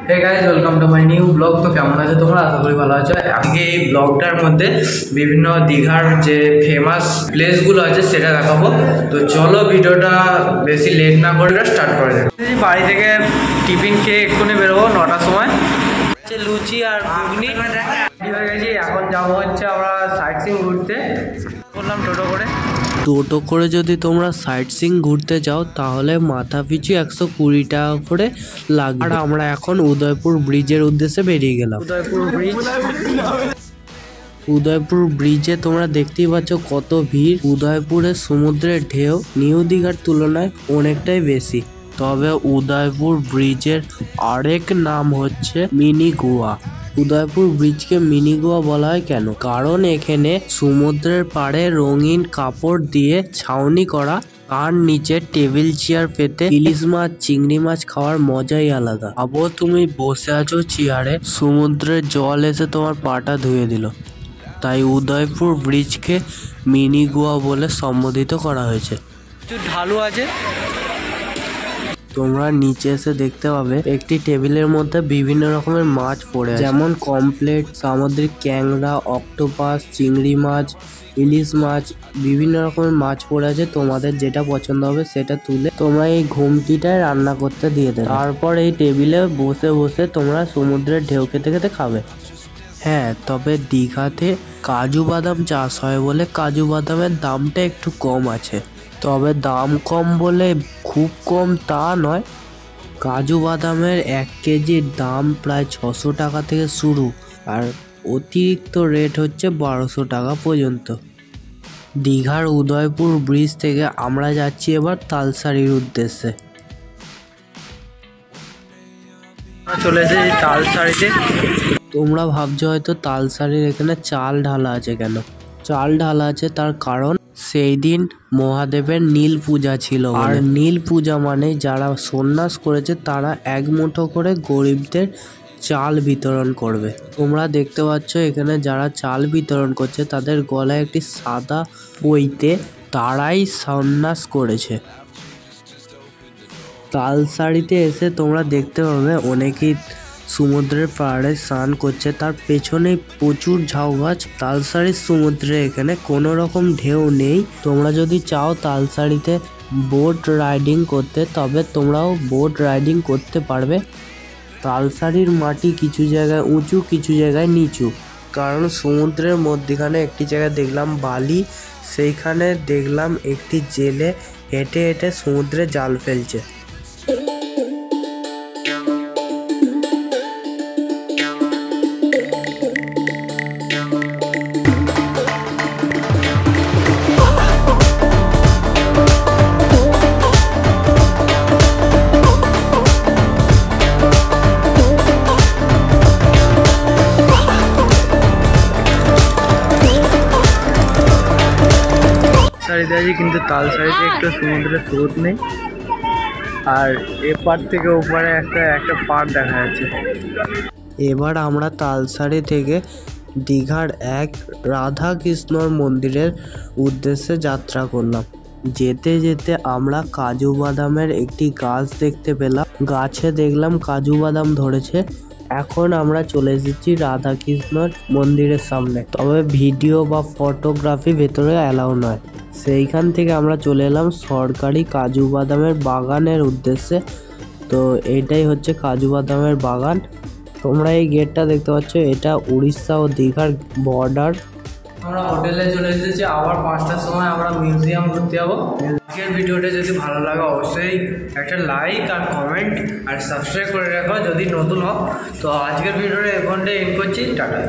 Hey guys welcome to my new blog. তো কেমন আছো তোমরা? আশা করি ভালো আছো। আজকে এই ব্লগটার মধ্যে বিভিন্ন দীঘার যে ফেমাস প্লেসগুলো আছে সেটা দেখাবো। তো চলো ভিডিওটা বেশি লেট না করে স্টার্ট করে দেবো। বাড়ি থেকে টিফিন খেয়ে এক্ষুনি বেরোবো 9টার সময়। লুচি আর ঘুগনি হয়ে গেছি। এখন যাবো হচ্ছে আমরা সাইট সিইং ঘুরতে। বললাম টোটো করে যদি তোমরা সাইট সিইং ঘুরতে যাও তাহলে মাথা পিছু 120 টাকা করে লাগবে। আর আমরা এখন উদয়পুর ব্রিজের উদ্দেশ্যে বেরিয়ে গেলাম। উদয়পুর ব্রিজে তোমরা দেখতেই পাচ্ছ কত ভিড়। উদয়পুরের সমুদ্রের ঢেউ নিউ দীঘার তুলনায় অনেকটাই বেশি। তবে উদয়পুর ব্রিজের আরেক নাম হচ্ছে মিনি গোয়া। উদয়পুর ব্রিজকে মিনি গোয়া বলা হয় কেন? কারণ এখানে সমুদ্রের পাড়ে রঙিন কাপড় দিয়ে ছাউনি করা, আর নিচে টেবিল চেয়ার পেতে ইলিশ মাছ চিংড়ি মাছ খাওয়ার মজাই আলাদা। ভাবো তুমি বসে আছো চেয়ারে, সমুদ্রের জল এসে তোমার পাটা ধুয়ে দিল। তাই উদয়পুর ব্রিজকে মিনি গোয়া বলে সম্বোধিত করা হয়েছে। ঢালু আছে, তোমরা নিচে এসে দেখতে পাবে একটি টেবিলের মধ্যে বিভিন্ন রকমের মাছ পড়ে আছে, যেমন কমপ্লেট, সামুদ্রিক ক্যাংড়া, অক্টোপাস, চিংড়ি মাছ, ইলিশ মাছ, বিভিন্ন রকমের মাছ পড়ে আছে। তোমাদের যেটা পছন্দ হবে সেটা তুলে তোমরা এই ঘুমটিটায় রান্না করতে দিয়ে দেবে। তারপর এই টেবিলে বসে বসে তোমরা সমুদ্রের ঢেউ খেতে খেতে খাবে। হ্যাঁ, তবে দীঘাতে কাজু বাদাম চাষ হয় বলে কাজু বাদামের দামটা একটু কম আছে। তবে দাম কম বলে খুব কম তা নয়। কাজু বাদামের 1 কেজির দাম প্রায় 600 টাকা থেকে শুরু, আর অতিরিক্ত রেট হচ্ছে 1200 টাকা পর্যন্ত। দীঘার উদয়পুর ব্রিজ থেকে আমরা যাচ্ছি এবার তালসারির উদ্দেশ্যে। চলে এসেছি তালসারিতে। তোমরা ভাবছো হয়তো তালসারির এখানে চাল ঢালা আছে কেন? চাল ঢালা আছে তার কারণ সেই দিন মহাদেবের নীল পূজা ছিল। আর নীল পূজা মানে যারা সন্ন্যাস করেছে তারা 1 মুঠো করে গরিবদের চাল বিতরণ করবে। তোমরা দেখতে পাচ্ছ এখানে যারা চাল বিতরণ করছে তাদের গলায় একটি সাদা পইতে তারাই সন্ন্যাস করেছে। তালসারিতে এসে তোমরা দেখতে পাবে অনেকেই সমুদ্রের পাড়ে স্নান করছে, তার পেছনেই প্রচুর ঝাউ গাছ। তালসারির সমুদ্রে এখানে কোনো রকম ঢেউ নেই। তোমরা যদি চাও তালসারিতে বোট রাইডিং করতে তবে তোমরাও বোট রাইডিং করতে পারবে। তালসারির মাটি কিছু জায়গায় উঁচু কিছু জায়গায় নিচু, কারণ সমুদ্রের মধ্যখানে একটি জায়গায় দেখলাম বালি, সেইখানে দেখলাম একটি জেলে হেঁটে হেঁটে সমুদ্রে জাল ফেলছে। কিন্তু তালসারিতে একটু সমুদ্রের স্রোত নেই, আর এপার থেকে ওপারে একটা পাড় দেখা যাচ্ছে। এবার আমরা তালসারি থেকে দীঘার এক রাধা কৃষ্ণর মন্দিরের উদ্দেশ্যে যাত্রা করলাম। যেতে যেতে আমরা কাজু বাদামের একটি গাছ দেখতে পেলাম। গাছে দেখলাম কাজু বাদাম ধরেছে। এখন আমরা চলে এসেছি রাধা কৃষ্ণর মন্দিরের সামনে। তবে ভিডিও বা ফটোগ্রাফি ভেতরে অ্যালাউ নয়। সেইখান থেকে আমরা চলে এলাম সরকারি কাজু বাদামের বাগানের উদ্দেশ্যে। তো এইটাই হচ্ছে কাজু বাদামের বাগান। তোমরা এই গেটটা দেখতে পাচ্ছ, এটা উড়িষ্যা ও দীঘার বর্ডার। আমরা হোটেলে চলে এসেছি। আবার 5টার সময় আমরা মিউজিয়াম ঘুরতে যাবো। আজকের ভিডিওটা যদি ভালো লাগে অবশ্যই একটা লাইক আর কমেন্ট আর সাবস্ক্রাইব করে রাখো যদি নতুন হও। তো আজকের ভিডিওটা এখানটায় এন্ড করছি। টাটা।